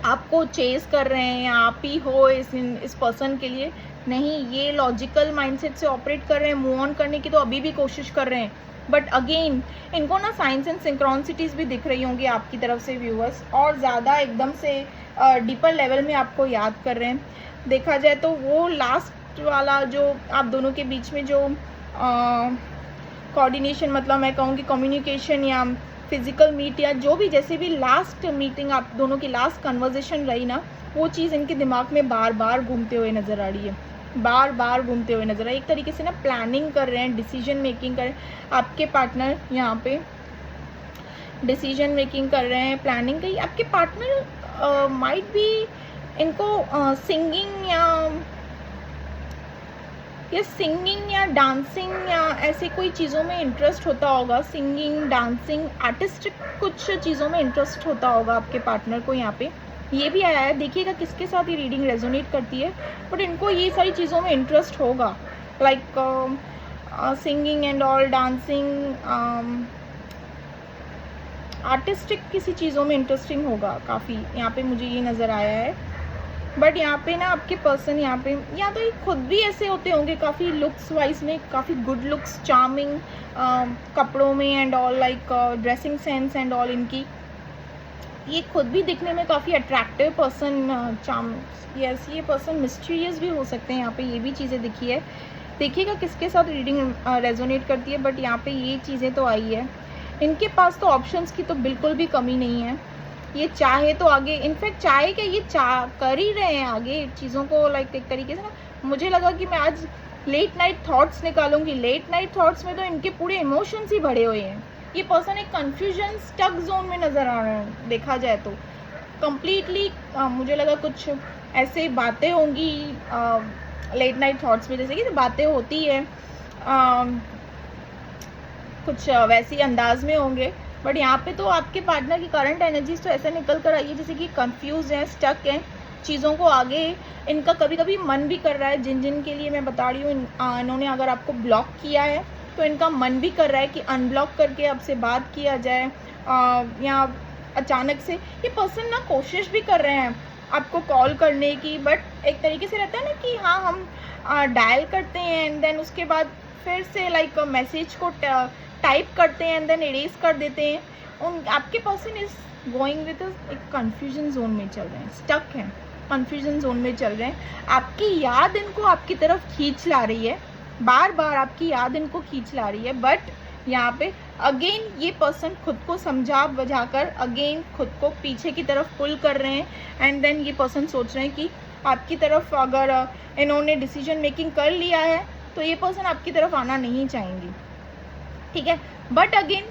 Speaker 1: आपको चेस कर रहे हैं या आप ही हो इस पर्सन के लिए, नहीं, ये लॉजिकल माइंडसेट से ऑपरेट कर रहे हैं, मूव ऑन करने की तो अभी भी कोशिश कर रहे हैं, बट अगेन इनको ना साइंस एंड सिंक्रोनिसिटीज़ भी दिख रही होंगी आपकी तरफ से व्यूअर्स, और ज़्यादा एकदम से डीपर लेवल में आपको याद कर रहे हैं। देखा जाए तो वो लास्ट वाला जो आप दोनों के बीच में जो कोऑर्डिनेशन, मतलब मैं कहूँगी कम्युनिकेशन या फिजिकल मीट या जो भी, जैसे भी लास्ट मीटिंग आप दोनों की लास्ट कन्वर्जेशन रही ना, वो चीज़ इनके दिमाग में बार बार घूमते हुए नज़र आ रही है, बार बार घूमते हुए नज़र आ रही है। एक तरीके से ना प्लानिंग कर रहे हैं, डिसीजन मेकिंग कर रहे हैं आपके पार्टनर, यहाँ पे डिसीजन मेकिंग कर रहे हैं, प्लानिंग कही आपके पार्टनर माइट भी इनको सिंगिंग या सिंगिंग या डांसिंग या ऐसे कोई चीज़ों में इंटरेस्ट होता होगा, सिंगिंग, डांसिंग, आर्टिस्टिक कुछ चीज़ों में इंटरेस्ट होता होगा आपके पार्टनर को। यहाँ पे ये भी आया है, देखिएगा किसके साथ ये रीडिंग रेजोनेट करती है, बट इनको ये सारी चीज़ों में इंटरेस्ट होगा, like singing and all, dancing, artistic किसी चीज़ों में इंटरेस्टिंग होगा काफ़ी, यहाँ पे मुझे ये नज़र आया है। बट यहाँ पे ना आपके पर्सन यहाँ पे, या तो ये खुद भी ऐसे होते होंगे काफ़ी लुक्स वाइज में, काफ़ी गुड लुक्स, चार्मिंग कपड़ों में and all, like dressing sense and all इनकी, ये खुद भी दिखने में काफ़ी अट्रैक्टिव पर्सन, चार्म, यस, ये पर्सन मिस्टीरियस भी हो सकते हैं, यहाँ पे ये भी चीज़ें दिखी है। देखिएगा किसके साथ रीडिंग रेजोनेट करती है, बट यहाँ पे ये चीज़ें तो आई है। इनके पास तो ऑप्शंस की तो बिल्कुल भी कमी नहीं है, ये चाहे तो आगे, इनफैक्ट चाहे क्या, ये कर ही रहे हैं आगे चीज़ों को, लाइक एक तरीके से ना, मुझे लगा कि मैं आज लेट नाइट थॉट्स निकालूंगी, लेट नाइट थॉट्स में तो इनके पूरे इमोशंस ही भरे हुए हैं। ये पर्सन एक कन्फ्यूजन स्टक जोन में नज़र आ रहे हैं, देखा जाए तो कम्प्लीटली। मुझे लगा कुछ ऐसे बातें होंगी लेट नाइट थॉट्स में, जैसे कि बातें होती है कुछ वैसी अंदाज में होंगे, बट यहाँ पे तो आपके पार्टनर की करंट एनर्जीज तो ऐसा निकल कर आई है जैसे कि कंफ्यूज हैं, स्टक हैं चीज़ों को आगे। इनका कभी कभी मन भी कर रहा है, जिन जिन के लिए मैं बता रही हूँ, इन्होंने अगर आपको ब्लॉक किया है तो इनका मन भी कर रहा है कि अनब्लॉक करके आपसे बात किया जाए, या अचानक से ये पर्सन ना कोशिश भी कर रहे हैं आपको कॉल करने की, बट एक तरीके से रहता है ना कि हाँ, हम डायल करते हैं एंड देन उसके बाद फिर से लाइक मैसेज को टाइप करते हैं एंड देन इरेज कर देते हैं। आपके पर्सन इज गोइंग विद एक कन्फ्यूजन जोन में चल रहे हैं, स्टक हैं, कन्फ्यूजन जोन में चल रहे हैं। आपकी याद इनको आपकी तरफ खींच ला रही है, बार बार आपकी याद इनको खींच ला रही है, बट यहाँ पे अगेन ये पर्सन खुद को समझा बुझाकर अगेन खुद को पीछे की तरफ पुल कर रहे हैं एंड देन ये पर्सन सोच रहे हैं कि आपकी तरफ अगर इन्होंने डिसीजन मेकिंग कर लिया है तो ये पर्सन आपकी तरफ आना नहीं चाहेंगी, ठीक है। बट अगेन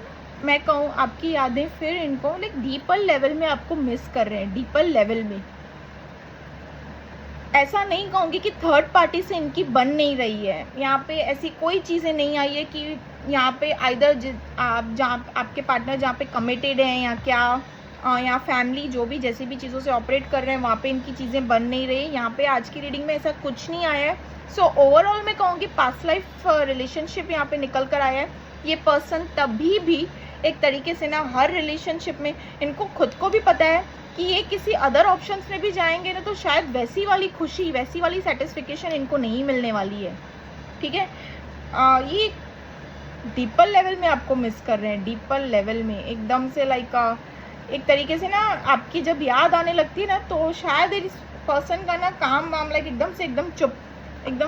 Speaker 1: मैं कहूँ आपकी यादें फिर इनको लाइक डीपर लेवल में आपको मिस कर रहे हैं, डीपर लेवल में। ऐसा नहीं कहूँगी कि थर्ड पार्टी से इनकी बन नहीं रही है, यहाँ पे ऐसी कोई चीज़ें नहीं आई है कि यहाँ पे आइदर आप जहाँ आपके पार्टनर जहाँ पे कमिटेड हैं या क्या, या फैमिली जो भी जैसी भी चीज़ों से ऑपरेट कर रहे हैं वहाँ पे इनकी चीज़ें बन नहीं रही। यहाँ पे आज की रीडिंग में ऐसा कुछ नहीं आया है। सो ओवरऑल मैं कहूँगी पास्ट लाइफ रिलेशनशिप यहाँ पे निकल कर आया है। ये पर्सन तभी भी एक तरीके से ना हर रिलेशनशिप में इनको खुद को भी पता है कि ये किसी अदर ऑप्शंस में भी जाएंगे ना तो शायद वैसी वाली खुशी, वैसी वाली सेटिस्फिकेशन इनको नहीं मिलने वाली है, ठीक है। ये डीपर लेवल में आपको मिस कर रहे हैं, डीपर लेवल में एकदम से लाइक एक तरीके से ना आपकी जब याद आने लगती है ना तो शायद इस पर्सन का ना काम वाम लाइक एकदम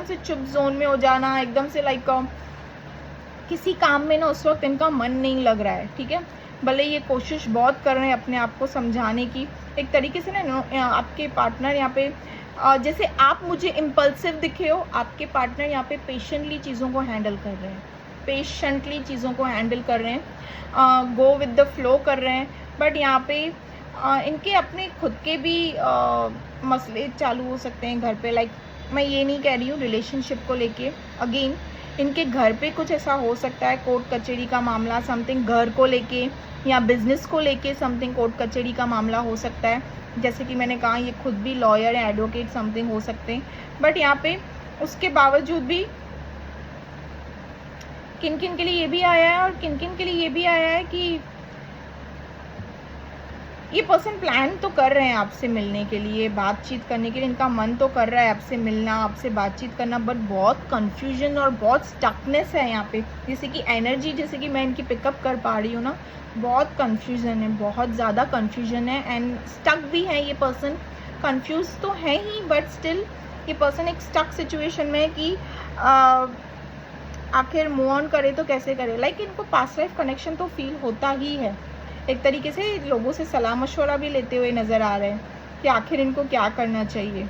Speaker 1: से चुप जोन में हो जाना, एकदम से लाइक किसी काम में ना उस वक्त इनका मन नहीं लग रहा है, ठीक है। भले ये कोशिश बहुत कर रहे हैं अपने आप को समझाने की, एक तरीके से ना आपके पार्टनर यहाँ पे जैसे आप मुझे इम्पल्सिव दिखे हो, आपके पार्टनर यहाँ पे पेशेंटली चीज़ों को हैंडल कर रहे हैं, पेशेंटली चीज़ों को हैंडल कर रहे हैं, गो विद द फ्लो कर रहे हैं। बट यहाँ पे इनके अपने खुद के भी मसले चालू हो सकते हैं घर पे। लाइक मैं ये नहीं कह रही हूँ रिलेशनशिप को लेके, अगेन इनके घर पे कुछ ऐसा हो सकता है, कोर्ट कचहरी का मामला, समथिंग घर को लेके या बिजनेस को लेके समथिंग कोर्ट कचहरी का मामला हो सकता है। जैसे कि मैंने कहा ये खुद भी लॉयर है, एडवोकेट समथिंग हो सकते हैं। बट यहाँ पे उसके बावजूद भी किन किन के लिए ये भी आया है और किन किन के लिए ये भी आया है कि ये पर्सन प्लान तो कर रहे हैं आपसे मिलने के लिए, बातचीत करने के लिए, इनका मन तो कर रहा है आपसे मिलना, आपसे बातचीत करना, बट बहुत कंफ्यूजन और बहुत स्टकनेस है यहाँ पे। जैसे कि एनर्जी जैसे कि मैं इनकी पिकअप कर पा रही हूँ ना, बहुत कंफ्यूजन है, बहुत ज़्यादा कंफ्यूजन है एंड स्टक भी है ये पर्सन। कंफ्यूज तो है ही बट स्टिल ये पर्सन एक स्टक सिचुएशन में है कि आखिर मूव ऑन करे तो कैसे करे। लाइक इनको पास्ट लाइफ कनेक्शन तो फील होता ही है, एक तरीके से लोगों से सलाह मशवरा भी लेते हुए नज़र आ रहे हैं कि आखिर इनको क्या करना चाहिए।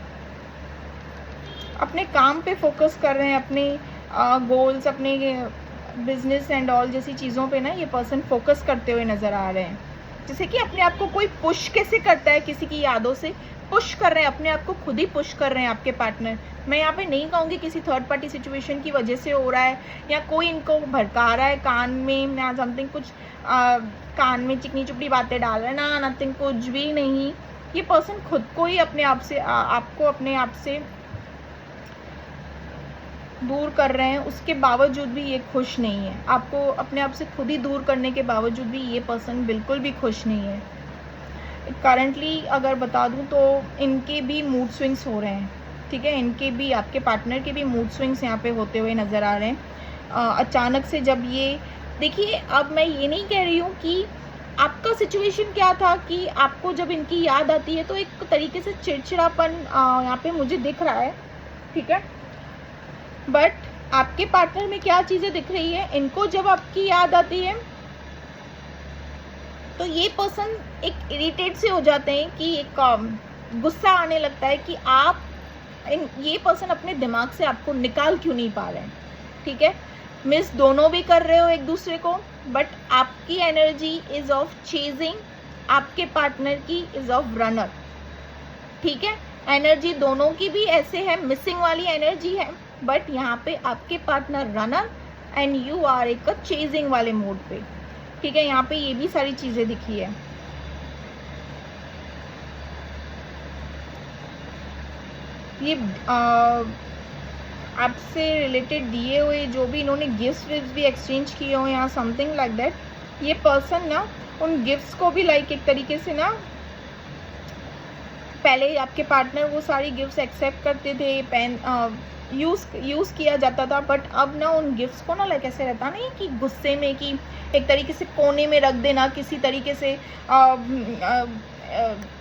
Speaker 1: अपने काम पे फोकस कर रहे हैं, अपने गोल्स, अपने बिजनेस एंड ऑल जैसी चीज़ों पे ना ये पर्सन फोकस करते हुए नज़र आ रहे हैं। जैसे कि अपने आप को कोई पुश कैसे करता है, किसी की यादों से पुश कर रहे हैं, अपने आप को खुद ही पुश कर रहे हैं आपके पार्टनर। मैं यहाँ पे नहीं कहूँगी किसी थर्ड पार्टी सिचुएशन की वजह से हो रहा है या कोई इनको भड़का रहा है कान में या समथिंग, कुछ कान में चिकनी चुपड़ी बातें डाल रहे हैं ना, नथिंग, कुछ भी नहीं। ये पर्सन खुद को ही अपने आप से आपको अपने आप से दूर कर रहे हैं, उसके बावजूद भी ये खुश नहीं है। आपको अपने आप से खुद ही दूर करने के बावजूद भी ये पर्सन बिल्कुल भी खुश नहीं है। करंटली अगर बता दूं तो इनके भी मूड स्विंग्स हो रहे हैं, ठीक है। इनके भी, आपके पार्टनर के भी मूड स्विंग्स यहाँ पे होते हुए नज़र आ रहे हैं। अचानक से जब ये देखिए, अब मैं ये नहीं कह रही हूँ कि आपका सिचुएशन क्या था कि आपको जब इनकी याद आती है तो एक तरीके से चिड़चिड़ापन यहाँ पे मुझे दिख रहा है, ठीक है। बट आपके पार्टनर में क्या चीज़ें दिख रही है, इनको जब आपकी याद आती है तो ये पर्सन एक इरिटेट से हो जाते हैं कि एक गुस्सा आने लगता है कि आप ये पर्सन अपने दिमाग से आपको निकाल क्यों नहीं पा रहे हैं, ठीक है। मिस दोनों भी कर रहे हो एक दूसरे को, बट आपकी एनर्जी इज ऑफ चेजिंग, आपके पार्टनर की इज ऑफ रनर, ठीक है। एनर्जी दोनों की भी ऐसे है, मिसिंग वाली एनर्जी है, बट यहाँ पे आपके partner runner and you are एक चेजिंग वाले मोड पे, ठीक है। यहाँ पे ये भी सारी चीज़ें दिखी है। ये आपसे रिलेटेड दिए हुए जो भी इन्होंने गिफ्ट्स भी एक्सचेंज किए हो या समथिंग लाइक दैट, ये पर्सन ना उन गिफ्ट्स को भी लाइक एक तरीके से ना, पहले आपके पार्टनर वो सारी गिफ्ट्स एक्सेप्ट करते थे, पेन यूज़ किया जाता था, बट अब ना उन गिफ्ट्स को ना लाइक ऐसे रहता नहीं कि गुस्से में कि एक तरीके से कोने में रख देना किसी तरीके से,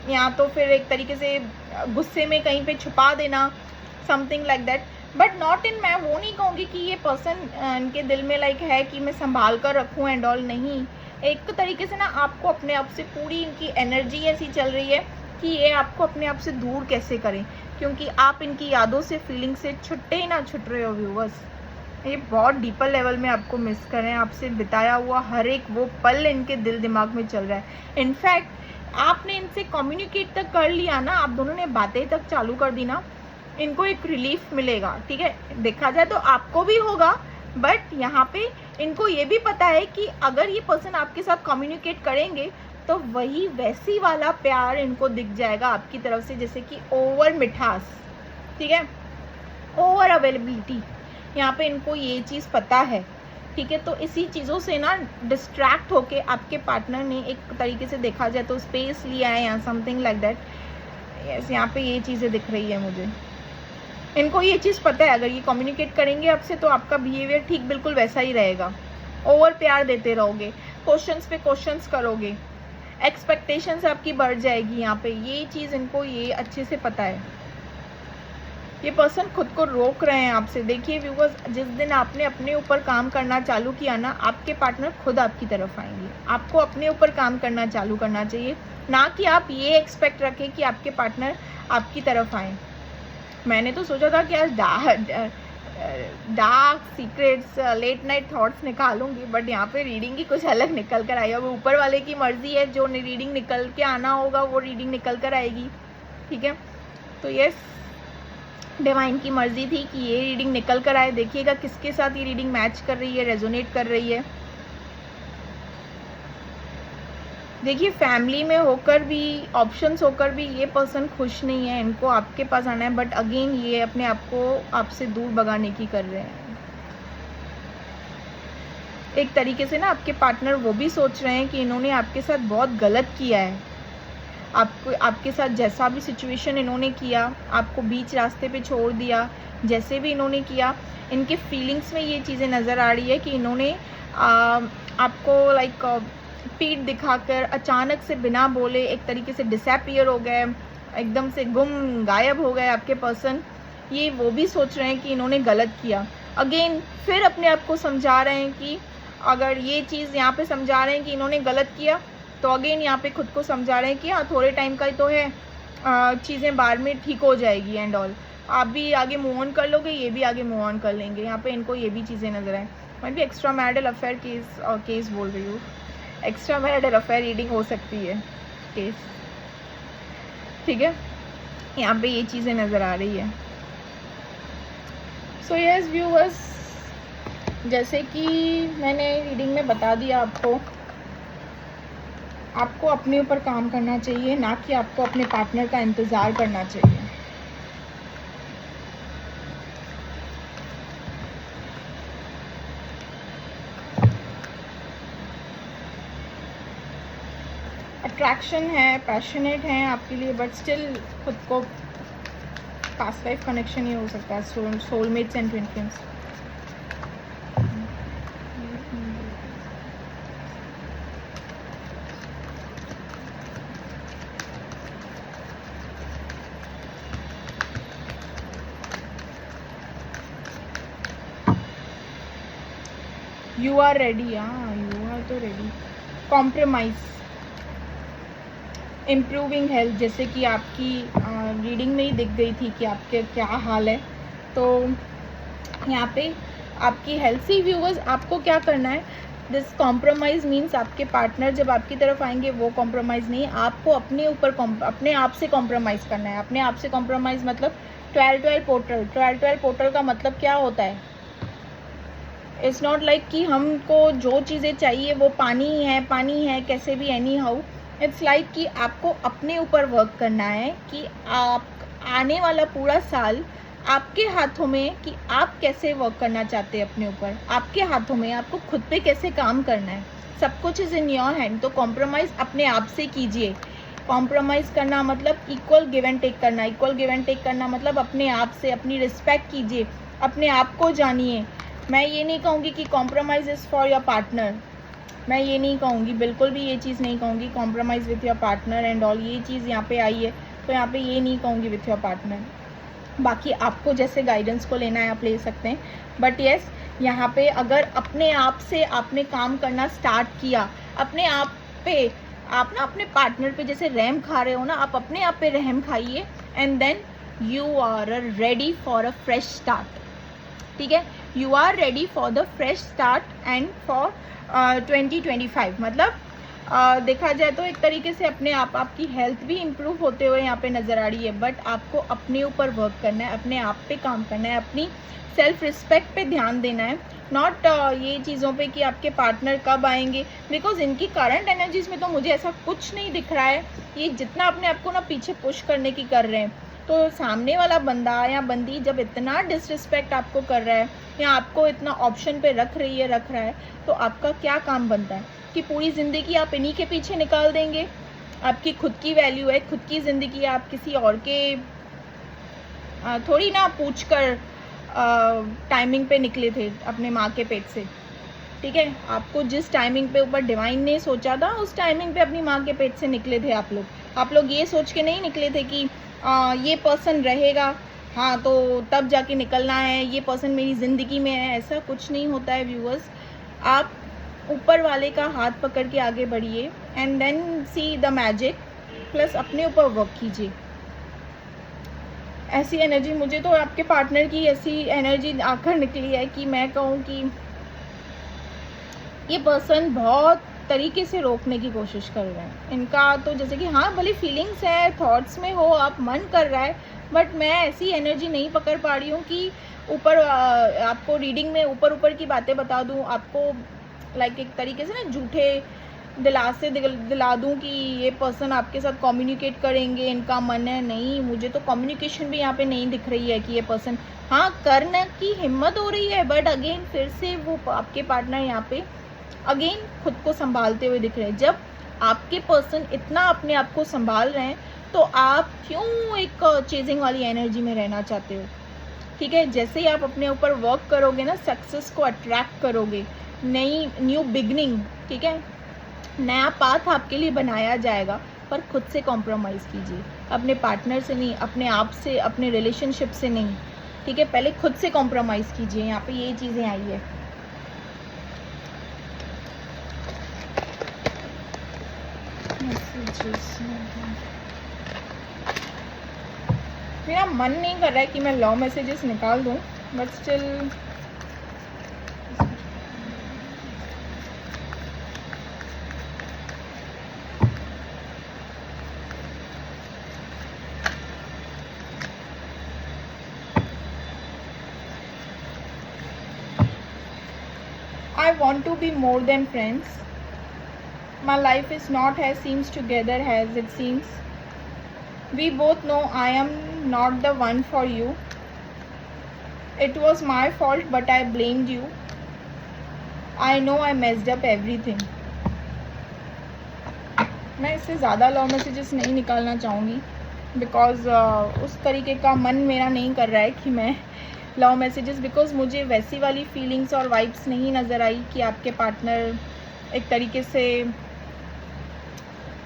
Speaker 1: या तो फिर एक तरीके से गुस्से में कहीं पे छुपा देना, something like that. But not in, मैं वो नहीं कहूँगी कि ये पर्सन इनके दिल में लाइक है कि मैं संभाल कर रखूँ एंड ऑल, नहीं। एक तरीके से ना आपको अपने आप से पूरी इनकी एनर्जी ऐसी चल रही है कि ये आपको अपने आप से दूर कैसे करें, क्योंकि आप इनकी यादों से, फीलिंग से छुट्टे ही ना छुट रहे हो व्यूवर्स। ये बहुत डीपर लेवल में आपको मिस कर रहे हैं, आपसे बिताया हुआ हर एक वो पल इनके दिल दिमाग में चल रहा है। इनफैक्ट आपने इनसे कम्युनिकेट तक कर लिया ना, आप दोनों ने बातें तक चालू कर दी ना, इनको एक रिलीफ मिलेगा, ठीक है। देखा जाए तो आपको भी होगा, बट यहाँ पे इनको ये भी पता है कि अगर ये पर्सन आपके साथ कम्युनिकेट करेंगे तो वही वैसी वाला प्यार इनको दिख जाएगा आपकी तरफ से, जैसे कि ओवर मिठास, ठीक है, ओवर अवेलेबिलिटी। यहाँ पे इनको ये चीज़ पता है, ठीक है। तो इसी चीज़ों से ना डिस्ट्रैक्ट होके आपके पार्टनर ने एक तरीके से देखा जाए तो स्पेस लिया है या समथिंग लाइक दैट। यस, यहाँ पे ये चीज़ें दिख रही है मुझे। इनको ये चीज़ पता है, अगर ये कम्युनिकेट करेंगे आपसे तो आपका बिहेवियर ठीक बिल्कुल वैसा ही रहेगा। ओवर प्यार देते रहोगे, क्वेश्चंस पे क्वेश्चंस करोगे, एक्सपेक्टेशंस आपकी बढ़ जाएगी। यहाँ पे ये चीज़ इनको ये अच्छे से पता है। ये पर्सन खुद को रोक रहे हैं आपसे। देखिए व्यूअर्स, जिस दिन आपने अपने ऊपर काम करना चालू किया ना, आपके पार्टनर खुद आपकी तरफ आएंगे। आपको अपने ऊपर काम करना चालू करना चाहिए, ना कि आप ये एक्सपेक्ट रखें कि आपके पार्टनर आपकी तरफ आए। मैंने तो सोचा था कि आज dark secrets, late night thoughts निकालूंगी, बट यहाँ पे रीडिंग की कुछ अलग निकल कर आई। अब ऊपर वाले की मर्जी है, जो रीडिंग निकल के आना होगा वो रीडिंग निकल कर आएगी। ठीक है, तो यस, डिवाइन की मर्जी थी कि ये रीडिंग निकल कर आए। देखिएगा किसके साथ ये रीडिंग मैच कर रही है, रेजोनेट कर रही है। देखिए फैमिली में होकर भी, ऑप्शंस होकर भी ये पर्सन खुश नहीं है, इनको आपके पास आना है, बट अगेन ये अपने आप को आपसे दूर भगाने की कर रहे हैं। एक तरीके से ना आपके पार्टनर वो भी सोच रहे हैं कि इन्होंने आपके साथ बहुत गलत किया है। आपको, आपके साथ जैसा भी सिचुएशन इन्होंने किया, आपको बीच रास्ते पे छोड़ दिया, जैसे भी इन्होंने किया, इनके फीलिंग्स में ये चीज़ें नज़र आ रही है कि इन्होंने आपको लाइक पीठ दिखाकर अचानक से बिना बोले एक तरीके से डिसअपीयर हो गए, एकदम से गायब हो गए आपके पर्सन। ये वो भी सोच रहे हैं कि इन्होंने गलत किया। अगेन फिर अपने आप को समझा रहे हैं कि अगर ये चीज़ यहाँ पे समझा रहे हैं कि इन्होंने गलत किया, तो अगेन यहाँ पे खुद को समझा रहे हैं कि हाँ थोड़े टाइम का ही तो है, चीज़ें बाद में ठीक हो जाएगी एंड ऑल। आप भी आगे मूव ऑन कर लोगे, ये भी आगे मूव ऑन कर लेंगे। यहाँ पे इनको ये भी चीज़ें नजर आए। मैं भी एक्स्ट्रा मैरिटल अफेयर केस बोल रही हूँ, एक्स्ट्रा मैरिटल अफेयर रीडिंग हो सकती है केस। ठीक है, यहाँ पे ये चीज़ें नज़र आ रही है। सो यस व्यूअर्स, जैसे कि मैंने रीडिंग में बता दिया आपको अपने ऊपर काम करना चाहिए, ना कि आपको अपने पार्टनर का इंतज़ार करना चाहिए। अट्रैक्शन है, पैशनेट हैं आपके लिए, बट स्टिल खुद को पास्ट लाइफ कनेक्शन ही हो सकता है, soulmates and twin flames. You are ready, हाँ यू आर तो रेडी। कॉम्प्रोमाइज़, इम्प्रूविंग हेल्थ, जैसे कि आपकी रीडिंग में ही दिख गई थी कि आपके क्या हाल है। तो यहाँ पे आपकी हेल्थ से व्यूअर्स, आपको क्या करना है, दिस कॉम्प्रोमाइज़ मीन्स आपके पार्टनर जब आपकी तरफ आएंगे वो कॉम्प्रोमाइज़ नहीं, आपको अपने ऊपर अपने आप से कॉम्प्रोमाइज़ करना है। अपने आप से कॉम्प्रोमाइज़ मतलब 12-12 पोर्टल। 12-12 पोर्टल का मतलब क्या होता है? इट्स नॉट लाइक कि हमको जो चीज़ें चाहिए वो पानी है कैसे भी एनी हाउ। इट्स लाइक कि आपको अपने ऊपर वर्क करना है कि आप आने वाला पूरा साल आपके हाथों में, कि आप कैसे वर्क करना चाहते हैं अपने ऊपर, आपके हाथों में, आपको खुद पे कैसे काम करना है। सब कुछ इज़ इन योर हैंड। तो कॉम्प्रोमाइज़ अपने आप से कीजिए। कॉम्प्रोमाइज़ करना मतलब इक्वल गिव एंड टेक करना। इक्वल गिव एंड टेक करना मतलब अपने आप से अपनी रिस्पेक्ट कीजिए, अपने आप को जानिए। मैं ये नहीं कहूँगी कि compromise is for your partner, मैं ये नहीं कहूँगी, बिल्कुल भी ये चीज़ नहीं कहूँगी compromise with your partner and all. ये चीज़ यहाँ पे आई है तो यहाँ पे ये नहीं कहूँगी विथ योर पार्टनर। बाकी आपको जैसे गाइडेंस को लेना है आप ले सकते हैं, बट येस यहाँ पे अगर अपने आप से आपने काम करना स्टार्ट किया, अपने आप पे, आप ना अपने पार्टनर पे जैसे रहम खा रहे हो ना, आप अपने आप पे रहम खाइए and then you are ready for a fresh start. ठीक है, you are ready for the fresh start and for 2025। मतलब देखा जाए तो एक तरीके से अपने आप, आपकी हेल्थ भी इम्प्रूव होते हुए यहाँ पे नज़र आ रही है, बट आपको अपने ऊपर वर्क करना है, अपने आप पे काम करना है, अपनी सेल्फ रिस्पेक्ट पे ध्यान देना है, नॉट ये चीज़ों पे कि आपके पार्टनर कब आएंगे। बिकॉज इनकी करंट एनर्जीज में तो मुझे ऐसा कुछ नहीं दिख रहा है। ये जितना अपने आप को ना पीछे पुश करने की कर रहे हैं, तो सामने वाला बंदा या बंदी जब इतना डिसरिस्पेक्ट आपको कर रहा है या आपको इतना ऑप्शन पे रख रहा है, तो आपका क्या काम बनता है कि पूरी ज़िंदगी आप इन्हीं के पीछे निकाल देंगे। आपकी खुद की वैल्यू है, खुद की ज़िंदगी, आप किसी और के थोड़ी ना पूछ कर टाइमिंग पे निकले थे अपने माँ के पेट से। ठीक है, आपको जिस टाइमिंग पे ऊपर डिवाइन ने सोचा था उस टाइमिंग पे अपनी माँ के पेट से निकले थे आप लोग। आप लोग ये सोच के नहीं निकले थे कि ये पर्सन रहेगा हाँ तो तब जाके निकलना है, ये पर्सन मेरी ज़िंदगी में है, ऐसा कुछ नहीं होता है व्यूअर्स। आप ऊपर वाले का हाथ पकड़ के आगे बढ़िए and then see the magic, plus अपने ऊपर वर्क कीजिए। ऐसी एनर्जी, मुझे तो आपके पार्टनर की ऐसी एनर्जी आकर निकली है कि मैं कहूँ कि ये पर्सन बहुत तरीके से रोकने की कोशिश कर रहे हैं। इनका तो जैसे कि हाँ भले फीलिंग्स है, थॉट्स में हो आप, मन कर रहा है, बट मैं ऐसी एनर्जी नहीं पकड़ पा रही हूँ कि ऊपर आपको रीडिंग में ऊपर ऊपर की बातें बता दूँ आपको, लाइक एक तरीके से ना झूठे दिला दूँ कि ये पर्सन आपके साथ कम्युनिकेट करेंगे, इनका मन है। नहीं, मुझे तो कम्युनिकेशन भी यहाँ पे नहीं दिख रही है कि ये पर्सन हाँ करने की हिम्मत हो रही है, बट अगेन फिर से वो आपके पार्टनर यहाँ पे अगेन खुद को संभालते हुए दिख रहे हैं। जब आपके पर्सन इतना अपने आप को संभाल रहे हैं तो आप क्यों एक चेजिंग वाली एनर्जी में रहना चाहते हो? ठीक है, जैसे ही आप अपने ऊपर वर्क करोगे ना, सक्सेस को अट्रैक्ट करोगे, न्यू बिगनिंग, ठीक है, नया पाथ आपके लिए बनाया जाएगा, पर खुद से कॉम्प्रोमाइज़ कीजिए। अपने पार्टनर से नहीं, अपने आप से, अपने रिलेशनशिप से नहीं, ठीक है, पहले खुद से कॉम्प्रोमाइज़ कीजिए। यहाँ पे ये चीज़ें आई है। मेरा मन नहीं कर रहा है कि मैं लव मैसेजेस निकाल दूं, but still I want to be more than friends. My life is not as seems together as it seems. We both know I am not the one for you. It was my fault, but I blamed you. I know I messed up everything. मैं इससे ज़्यादा love messages नहीं निकालना चाहूँगी, because उस तरीके का मन मेरा नहीं कर रहा है कि मैं लव मैसेजेस, बिकॉज़ मुझे वैसी वाली फीलिंग्स और वाइब्स नहीं नज़र आई कि आपके पार्टनर एक तरीके से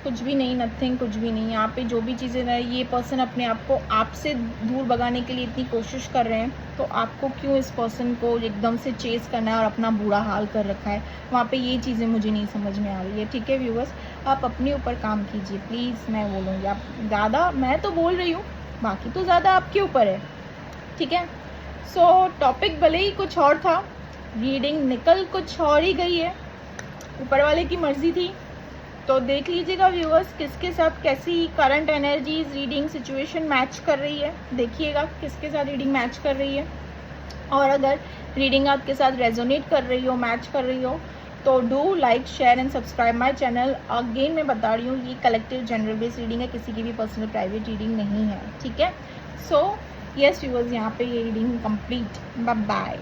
Speaker 1: कुछ भी नहीं, नथिंग, कुछ भी नहीं। यहाँ पे जो भी चीज़ें रही, ये पर्सन अपने आप को आपसे दूर भगाने के लिए इतनी कोशिश कर रहे हैं, तो आपको क्यों इस पर्सन को एकदम से चेस करना है और अपना बुरा हाल कर रखा है? वहाँ पे ये चीज़ें मुझे नहीं समझ में आ रही है। ठीक है व्यूअर्स, आप अपने ऊपर काम कीजिए प्लीज़, मैं बोलूँगी। आप ज़्यादा, मैं तो बोल रही हूँ, बाकी तो ज़्यादा आपके ऊपर है। ठीक है, सो टॉपिक भले ही कुछ और था, रीडिंग निकल कुछ और ही गई है, ऊपर वाले की मर्ज़ी थी। तो देख लीजिएगा व्यूअर्स, किसके साथ कैसी current energies reading situation match कर रही है, देखिएगा किसके साथ रीडिंग मैच कर रही है। और अगर रीडिंग आपके साथ रेजोनेट कर रही हो, मैच कर रही हो, तो do like, share and subscribe my channel. Again मैं बता रही हूँ, ये कलेक्टिव जनरल बेस्ड रीडिंग है, किसी की भी पर्सनल प्राइवेट रीडिंग नहीं है। ठीक है, सो यस व्यूअर्स, यहाँ पे ये रीडिंग कंप्लीट। Bye bye.